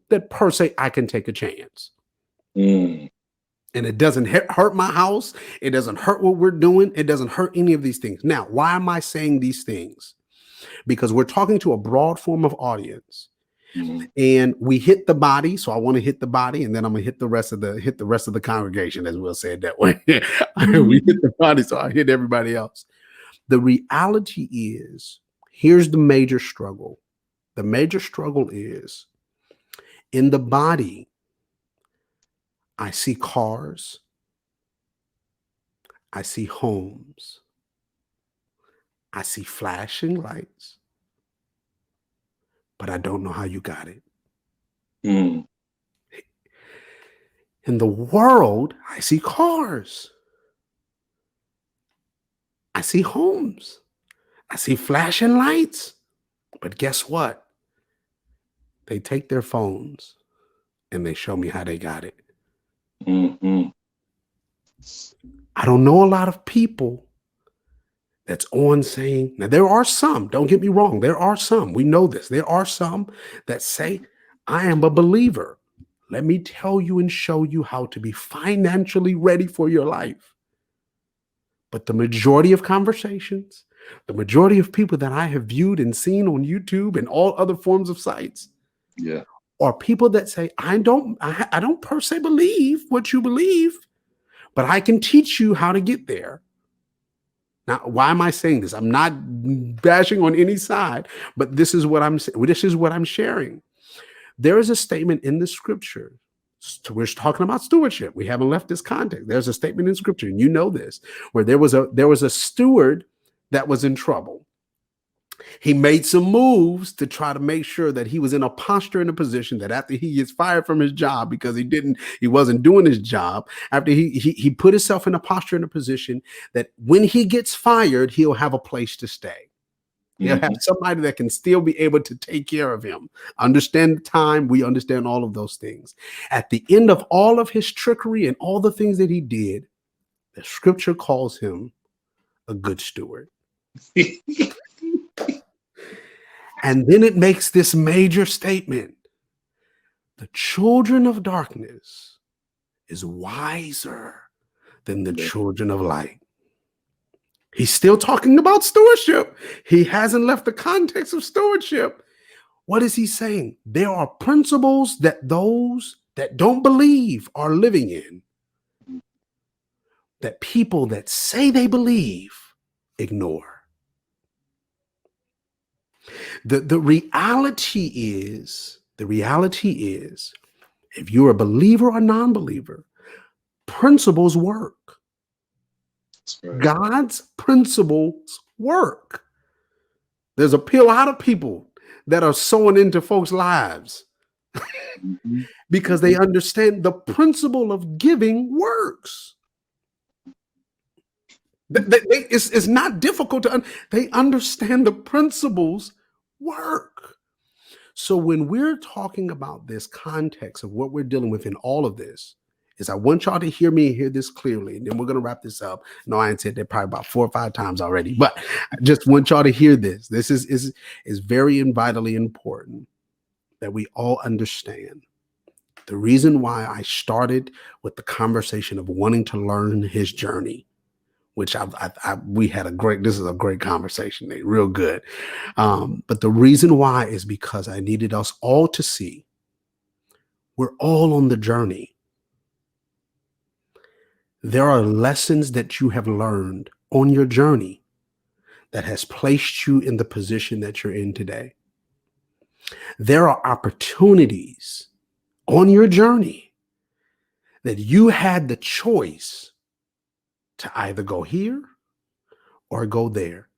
that per se, I can take a chance. Mm. And it doesn't hurt my house. It doesn't hurt what we're doing. It doesn't hurt any of these things. Now, why am I saying these things? Because we're talking to a broad form of audience. Mm-hmm. And we hit the body. So I want to hit the body, and then I'm gonna hit the rest of the congregation, as we'll say it that way. We hit the body, so I hit everybody else. The reality is, here's the major struggle. The major struggle is in the body, I see cars, I see homes, I see flashing lights, but I don't know how you got it. Mm-hmm. In the world, I see cars, I see homes, I see flashing lights, but guess what? They take their phones and they show me how they got it. Mm-hmm. I don't know a lot of people that's on saying, now there are some, don't get me wrong, there are some, we know this, there are some that say, I am a believer. Let me tell you and show you how to be financially ready for your life. But the majority of conversations, the majority of people that I have viewed and seen on YouTube and all other forms of sites, Yeah. are people that say, I don't per se believe what you believe, but I can teach you how to get there. Now, why am I saying this? I'm not bashing on any side, but this is what I'm sharing. There is a statement in the scripture. We're talking about stewardship. We haven't left this context. There's a statement in scripture, and you know this, where there was a steward that was in trouble. He made some moves to try to make sure that he was in a posture, in a position that after he gets fired from his job because he wasn't doing his job, after he put himself in a posture, in a position that when he gets fired, he'll have a place to stay. He'll have Mm-hmm. somebody that can still be able to take care of him. Understand the time. We understand all of those things. At the end of all of his trickery and all the things that he did, the scripture calls him a good steward. And then it makes this major statement. The children of darkness is wiser than the Yeah. children of light. He's still talking about stewardship. He hasn't left the context of stewardship. What is he saying? There are principles that those that don't believe are living in, that people that say they believe ignore. The reality is, if you're a believer or non-believer, principles work. That's right. God's principles work. There's a lot of people that are sowing into folks' lives Mm-hmm. because Mm-hmm. they understand the principle of giving works. It's not difficult they understand the principles work. So when we're talking about this context of what we're dealing with in all of this, is I want y'all to hear me and hear this clearly, and then we're gonna wrap this up. No, I ain't said that probably about 4 or 5 times already, but I just want y'all to hear this. This is very and vitally important that we all understand. The reason why I started with the conversation of wanting to learn his journey, which we had this is a great conversation, Nate, real good. But the reason why is because I needed us all to see we're all on the journey. There are lessons that you have learned on your journey that has placed you in the position that you're in today. There are opportunities on your journey that you had the choice to either go here or go there.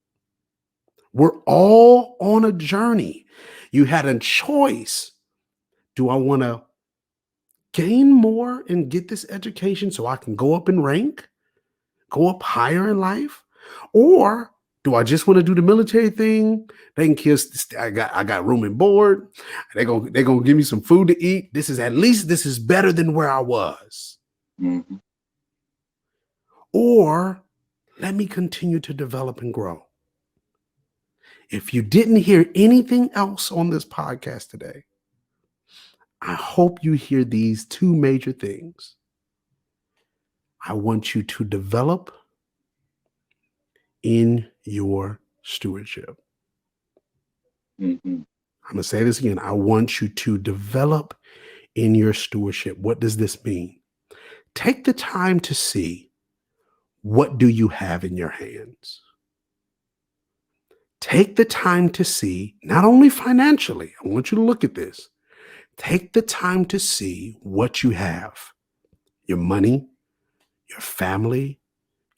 We're all on a journey. You had a choice. Do I want to gain more and get this education so I can go up in rank, go up higher in life? Or do I just want to do the military thing? They can kiss. I got room and board. They're gonna give me some food to eat. This is better than where I was. Mm-hmm. Or let me continue to develop and grow. If you didn't hear anything else on this podcast today, I hope you hear these 2 major things. I want you to develop in your stewardship. Mm-hmm. I'm going to say this again. I want you to develop in your stewardship. What does this mean? Take the time to see, what do you have in your hands? Take the time to see, not only financially, I want you to look at this. Take the time to see what you have: your money, your family,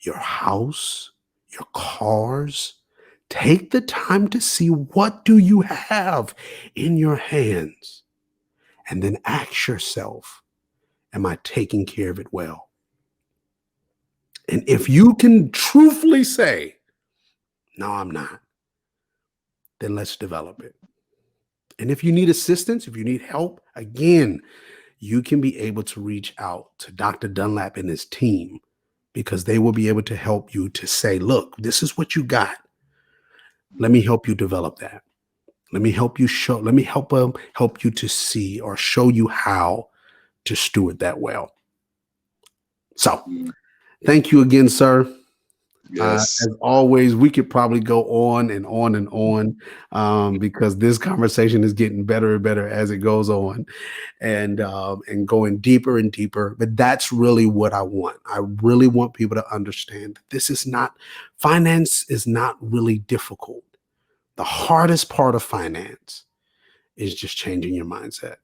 your house, your cars. Take the time to see, what do you have in your hands? And then ask yourself, am I taking care of it well? And if you can truthfully say, no, I'm not, then let's develop it. And if you need assistance, if you need help, again, you can be able to reach out to Dr. Dunlap and his team, because they will be able to help you to say, look, this is what you got. Let me help you develop that. Let me help you help you to see or show you how to steward that well. So thank you again, sir. Yes. As always, we could probably go on and on and on, because this conversation is getting better and better as it goes on, and going deeper and deeper. But that's really what I want. I really want people to understand that finance is not really difficult. The hardest part of finance is just changing your mindset.